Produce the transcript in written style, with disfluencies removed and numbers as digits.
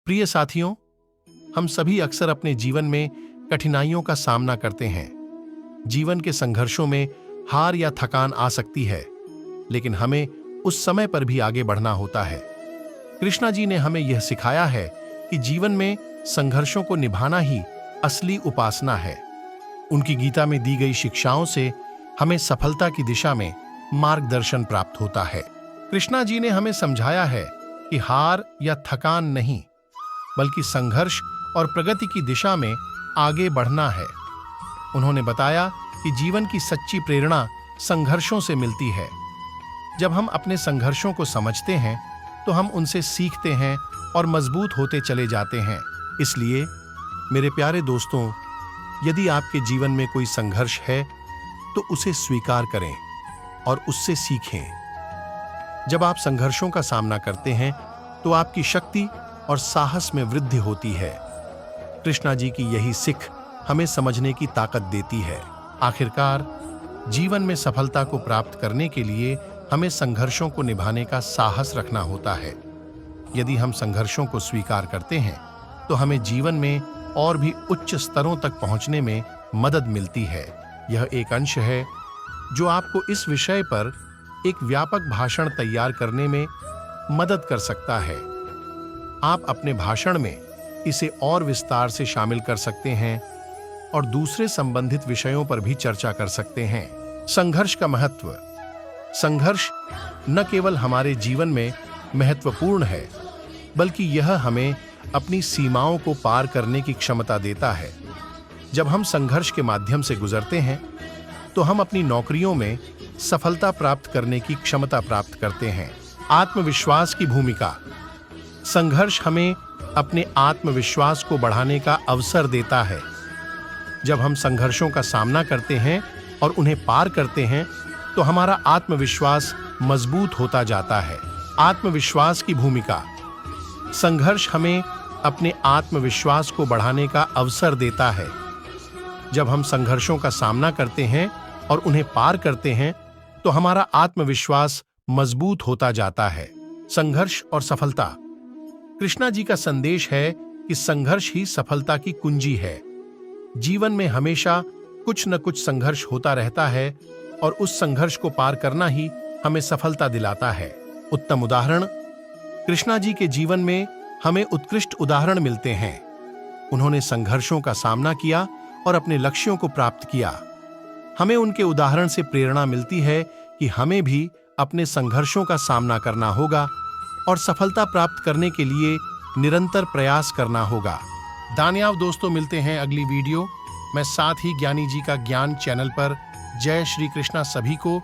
प्रिय साथियों, हम सभी अक्सर अपने जीवन में कठिनाइयों का सामना करते हैं। जीवन के संघर्षों में हार या थकान आ सकती है, लेकिन हमें उस समय पर भी आगे बढ़ना होता है। कृष्णा जी ने हमें यह सिखाया है कि जीवन में संघर्षों को निभाना ही असली उपासना है। उनकी गीता में दी गई शिक्षाओं से हमें सफलता की दिशा में मार्गदर्शन प्राप्त होता है। कृष्णा जी ने हमें समझाया है कि हार या थकान नहीं, बल्कि संघर्ष और प्रगति की दिशा में आगे बढ़ना है। उन्होंने बताया कि जीवन की सच्ची प्रेरणा संघर्षों से मिलती है। जब हम अपने संघर्षों को समझते हैं तो हम उनसे सीखते हैं और मजबूत होते चले जाते हैं। इसलिए मेरे प्यारे दोस्तों, यदि आपके जीवन में कोई संघर्ष है तो उसे स्वीकार करें और उससे सीखें। जब आप संघर्षों का सामना करते हैं तो आपकी शक्ति और साहस में वृद्धि होती है। कृष्णा जी की यही सिख हमें समझने की ताकत देती है। आखिरकार जीवन में सफलता को प्राप्त करने के लिए हमें संघर्षों को निभाने का साहस रखना होता है। यदि हम संघर्षों को स्वीकार करते हैं तो हमें जीवन में और भी उच्च स्तरों तक पहुंचने में मदद मिलती है। यह एक अंश है जो आपको इस विषय पर एक व्यापक भाषण तैयार करने में मदद कर सकता है। आप अपने भाषण में इसे और विस्तार से शामिल कर सकते हैं और दूसरे संबंधित विषयों पर भी चर्चा कर सकते हैं। संघर्ष का महत्व। संघर्ष न केवल हमारे जीवन में महत्वपूर्ण है, बल्कि यह हमें अपनी सीमाओं को पार करने की क्षमता देता है। जब हम संघर्ष के माध्यम से गुजरते हैं तो हम अपनी नौकरियों में सफलता प्राप्त करने की क्षमता प्राप्त करते हैं। आत्मविश्वास की भूमिका। संघर्ष हमें अपने आत्मविश्वास को बढ़ाने का अवसर देता है। जब हम संघर्षों का सामना करते हैं और उन्हें पार करते हैं तो हमारा आत्मविश्वास मजबूत होता जाता है। आत्मविश्वास की भूमिका। संघर्ष हमें अपने आत्मविश्वास को बढ़ाने का अवसर देता है। जब हम संघर्षों का सामना करते हैं और उन्हें पार करते हैं तो हमारा आत्मविश्वास मजबूत होता जाता है। संघर्ष और सफलता। कृष्णा जी का संदेश है कि संघर्ष ही सफलता की कुंजी है। जीवन में हमेशा कुछ न कुछ संघर्ष होता रहता है और उस संघर्ष को पार करना ही हमें सफलता दिलाता है। उत्तम उदाहरण। कृष्णा जी के जीवन में हमें उत्कृष्ट उदाहरण मिलते हैं। उन्होंने संघर्षों का सामना किया और अपने लक्ष्यों को प्राप्त किया। हमें उनके उदाहरण से प्रेरणा मिलती है कि हमें भी अपने संघर्षों का सामना करना होगा और सफलता प्राप्त करने के लिए निरंतर प्रयास करना होगा। दानियाव दोस्तों, मिलते हैं अगली वीडियो में। साथ ही ज्ञानी जी का ज्ञान चैनल पर। जय श्री कृष्णा सभी को।